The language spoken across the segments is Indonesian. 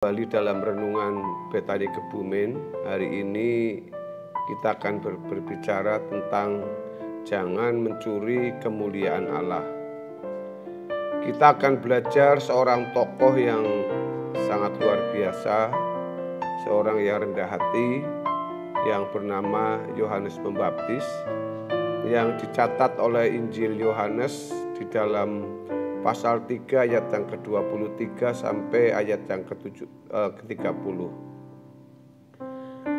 Kembali dalam renungan Betani Kebumen. Hari ini kita akan berbicara tentang jangan mencuri kemuliaan Allah. Kita akan belajar seorang tokoh yang sangat luar biasa, seorang yang rendah hati, yang bernama Yohanes Pembaptis, yang dicatat oleh Injil Yohanes di dalam pasal 3 ayat yang ke-23 sampai ayat yang ke-30.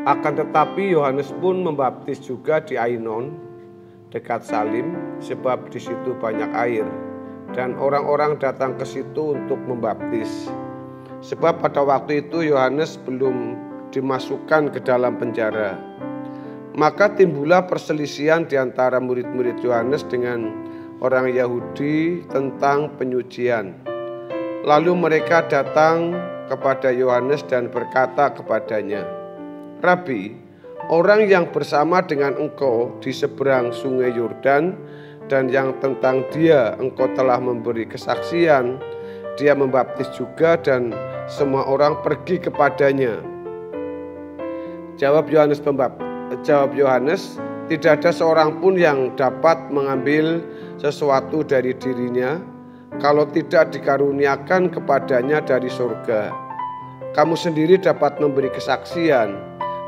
Akan tetapi Yohanes pun membaptis juga di Ainon dekat Salim, sebab di situ banyak air dan orang-orang datang ke situ untuk membaptis. Sebab pada waktu itu Yohanes belum dimasukkan ke dalam penjara. Maka timbullah perselisihan di antara murid-murid Yohanes dengan orang Yahudi tentang penyucian. Lalu mereka datang kepada Yohanes dan berkata kepadanya, "Rabi, orang yang bersama dengan engkau di seberang sungai Yordan dan yang tentang dia engkau telah memberi kesaksian, dia membaptis juga dan semua orang pergi kepadanya." Jawab Yohanes, "Tidak ada seorang pun yang dapat mengambil sesuatu dari dirinya kalau tidak dikaruniakan kepadanya dari surga. Kamu sendiri dapat memberi kesaksian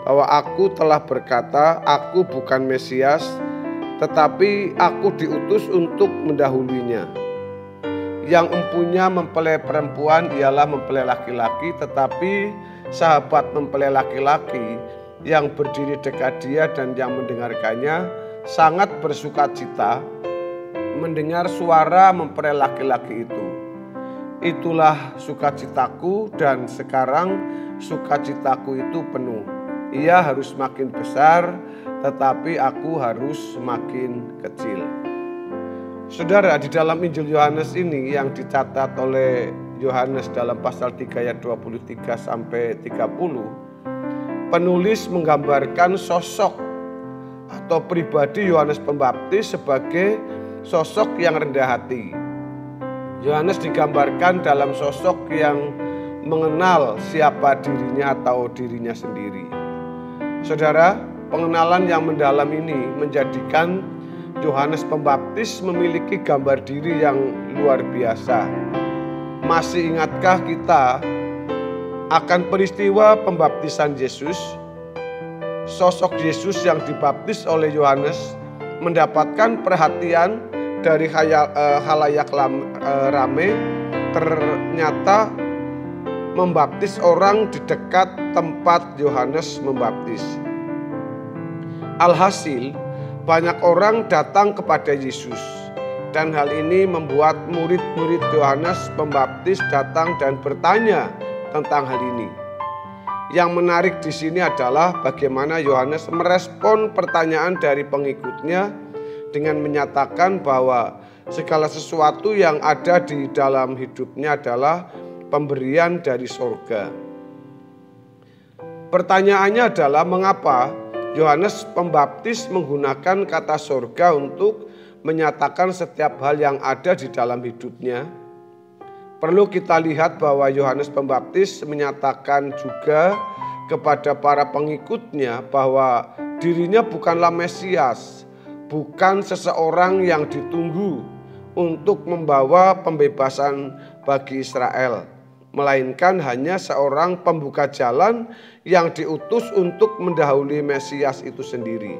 bahwa aku telah berkata, aku bukan Mesias, tetapi aku diutus untuk mendahulunya. Yang empunya mempelai perempuan ialah mempelai laki-laki, tetapi sahabat mempelai laki-laki yang berdiri dekat dia dan yang mendengarkannya sangat bersukacita mendengar suara mempelai laki-laki itu. Itulah sukacitaku dan sekarang sukacitaku itu penuh. Ia harus makin besar, tetapi aku harus makin kecil." Saudara, di dalam Injil Yohanes ini yang dicatat oleh Yohanes dalam pasal 3 ayat 23 sampai 30, penulis menggambarkan sosok atau pribadi Yohanes Pembaptis sebagai sosok yang rendah hati. Yohanes digambarkan dalam sosok yang mengenal siapa dirinya atau dirinya sendiri. Saudara, pengenalan yang mendalam ini menjadikan Yohanes Pembaptis memiliki gambar diri yang luar biasa. Masih ingatkah kita akan peristiwa pembaptisan Yesus? Sosok Yesus yang dibaptis oleh Yohanes mendapatkan perhatian dari khalayak rame. Ternyata membaptis orang di dekat tempat Yohanes membaptis. Alhasil banyak orang datang kepada Yesus, dan hal ini membuat murid-murid Yohanes Pembaptis datang dan bertanya tentang hal ini. Yang menarik di sini adalah bagaimana Yohanes merespon pertanyaan dari pengikutnya dengan menyatakan bahwa segala sesuatu yang ada di dalam hidupnya adalah pemberian dari surga. Pertanyaannya adalah mengapa Yohanes Pembaptis menggunakan kata surga untuk menyatakan setiap hal yang ada di dalam hidupnya? Perlu kita lihat bahwa Yohanes Pembaptis menyatakan juga kepada para pengikutnya bahwa dirinya bukanlah Mesias, bukan seseorang yang ditunggu untuk membawa pembebasan bagi Israel, melainkan hanya seorang pembuka jalan yang diutus untuk mendahului Mesias itu sendiri.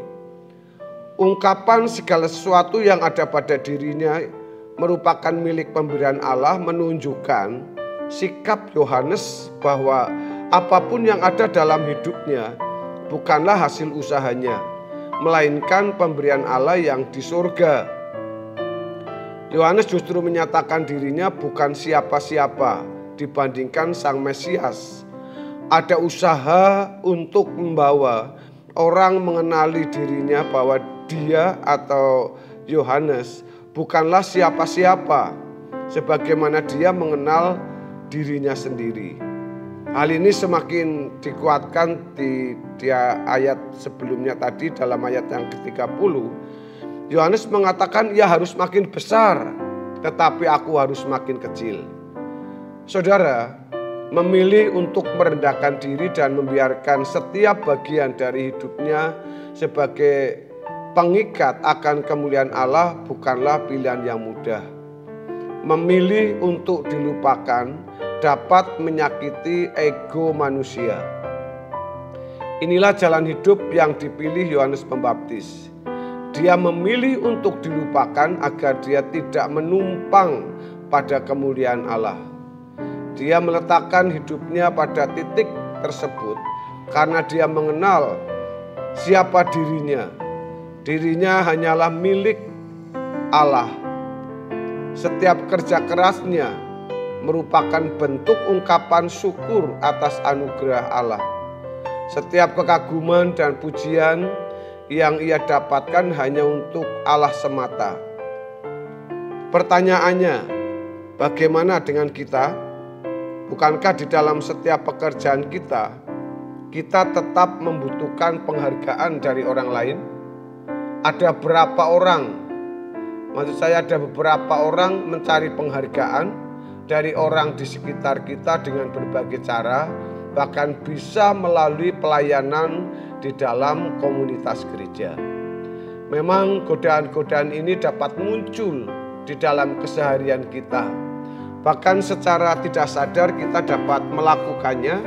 Ungkapan segala sesuatu yang ada pada dirinya merupakan milik pemberian Allah menunjukkan sikap Yohanes bahwa apapun yang ada dalam hidupnya bukanlah hasil usahanya, melainkan pemberian Allah yang di surga. Yohanes justru menyatakan dirinya bukan siapa-siapa dibandingkan Sang Mesias. Ada usaha untuk membawa orang mengenali dirinya bahwa dia atau Yohanes bukanlah siapa-siapa, sebagaimana dia mengenal dirinya sendiri. Hal ini semakin dikuatkan di ayat sebelumnya tadi, dalam ayat yang ke-30. Yohanes mengatakan ia harus makin besar, tetapi aku harus makin kecil. Saudara, memilih untuk merendahkan diri dan membiarkan setiap bagian dari hidupnya sebagai pengikat akan kemuliaan Allah bukanlah pilihan yang mudah. Memilih untuk dilupakan dapat menyakiti ego manusia. Inilah jalan hidup yang dipilih Yohanes Pembaptis. Dia memilih untuk dilupakan agar dia tidak menumpang pada kemuliaan Allah. Dia meletakkan hidupnya pada titik tersebut karena dia mengenal siapa dirinya. Dirinya hanyalah milik Allah. Setiap kerja kerasnya merupakan bentuk ungkapan syukur atas anugerah Allah. Setiap kekaguman dan pujian yang ia dapatkan hanya untuk Allah semata. Pertanyaannya, bagaimana dengan kita? Bukankah di dalam setiap pekerjaan kita tetap membutuhkan penghargaan dari orang lain? Ada berapa orang, maksud saya ada beberapa orang mencari penghargaan dari orang di sekitar kita dengan berbagai cara, bahkan bisa melalui pelayanan di dalam komunitas gereja. Memang godaan-godaan ini dapat muncul di dalam keseharian kita. Bahkan secara tidak sadar kita dapat melakukannya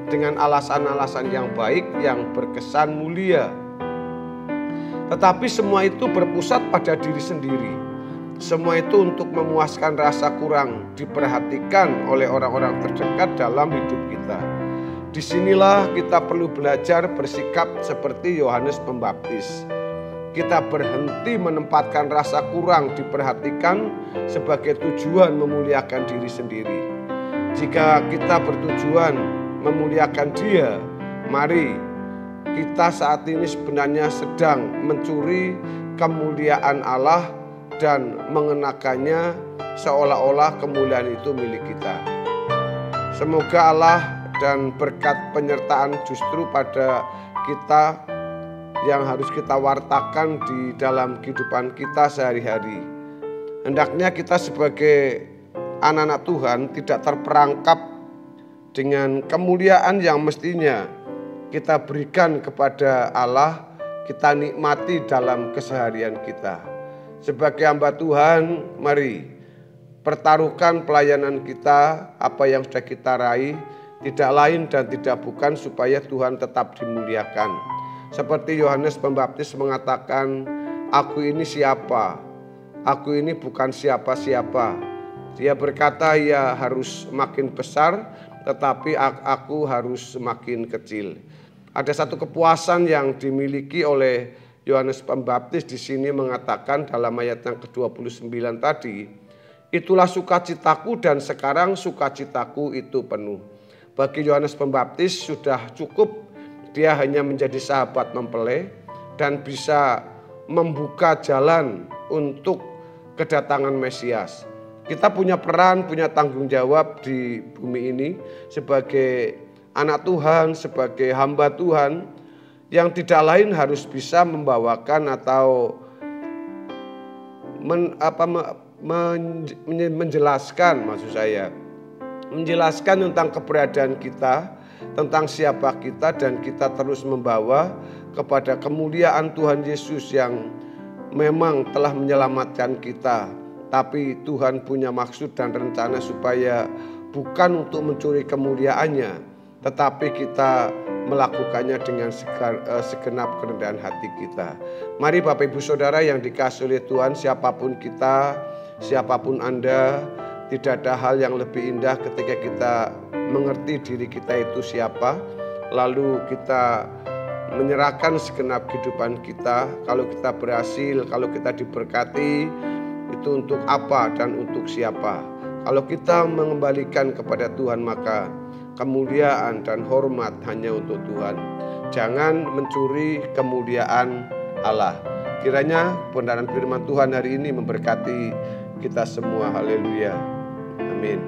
dengan alasan-alasan yang baik yang berkesan mulia. Tetapi semua itu berpusat pada diri sendiri. Semua itu untuk memuaskan rasa kurang diperhatikan oleh orang-orang terdekat dalam hidup kita. Disinilah kita perlu belajar bersikap seperti Yohanes Pembaptis. Kita berhenti menempatkan rasa kurang diperhatikan sebagai tujuan memuliakan diri sendiri. Jika kita bertujuan memuliakan Dia, mari kita saat ini sebenarnya sedang mencuri kemuliaan Allah dan mengenakannya seolah-olah kemuliaan itu milik kita. Semoga Allah dan berkat penyertaan justru pada kita yang harus kita wartakan di dalam kehidupan kita sehari-hari. Hendaknya kita sebagai anak-anak Tuhan tidak terperangkap dengan kemuliaan yang mestinya kita berikan kepada Allah, kita nikmati dalam keseharian kita. Sebagai hamba Tuhan, mari pertaruhkan pelayanan kita, apa yang sudah kita raih, tidak lain dan tidak bukan supaya Tuhan tetap dimuliakan. Seperti Yohanes Pembaptis mengatakan, aku ini siapa? Aku ini bukan siapa-siapa. Dia berkata ia harus makin besar, tetapi aku harus semakin kecil. Ada satu kepuasan yang dimiliki oleh Yohanes Pembaptis di sini mengatakan dalam ayat yang ke-29 tadi, itulah sukacitaku dan sekarang sukacitaku itu penuh. Bagi Yohanes Pembaptis sudah cukup dia hanya menjadi sahabat mempelai dan bisa membuka jalan untuk kedatangan Mesias. Kita punya peran, punya tanggung jawab di bumi ini sebagai anak Tuhan, sebagai hamba Tuhan yang tidak lain harus bisa membawakan atau menjelaskan, maksud saya menjelaskan tentang keberadaan kita, tentang siapa kita, dan kita terus membawa kepada kemuliaan Tuhan Yesus yang memang telah menyelamatkan kita. Tapi Tuhan punya maksud dan rencana supaya bukan untuk mencuri kemuliaannya, tetapi kita melakukannya dengan segenap kerendahan hati kita. Mari Bapak Ibu Saudara yang dikasihi oleh Tuhan, siapapun kita, siapapun Anda, tidak ada hal yang lebih indah ketika kita mengerti diri kita itu siapa, lalu kita menyerahkan segenap kehidupan kita. Kalau kita berhasil, kalau kita diberkati, itu untuk apa dan untuk siapa. Kalau kita mengembalikan kepada Tuhan, maka kemuliaan dan hormat hanya untuk Tuhan. Jangan mencuri kemuliaan Allah. Kiranya kebenaran firman Tuhan hari ini memberkati kita semua. Haleluya. Amin.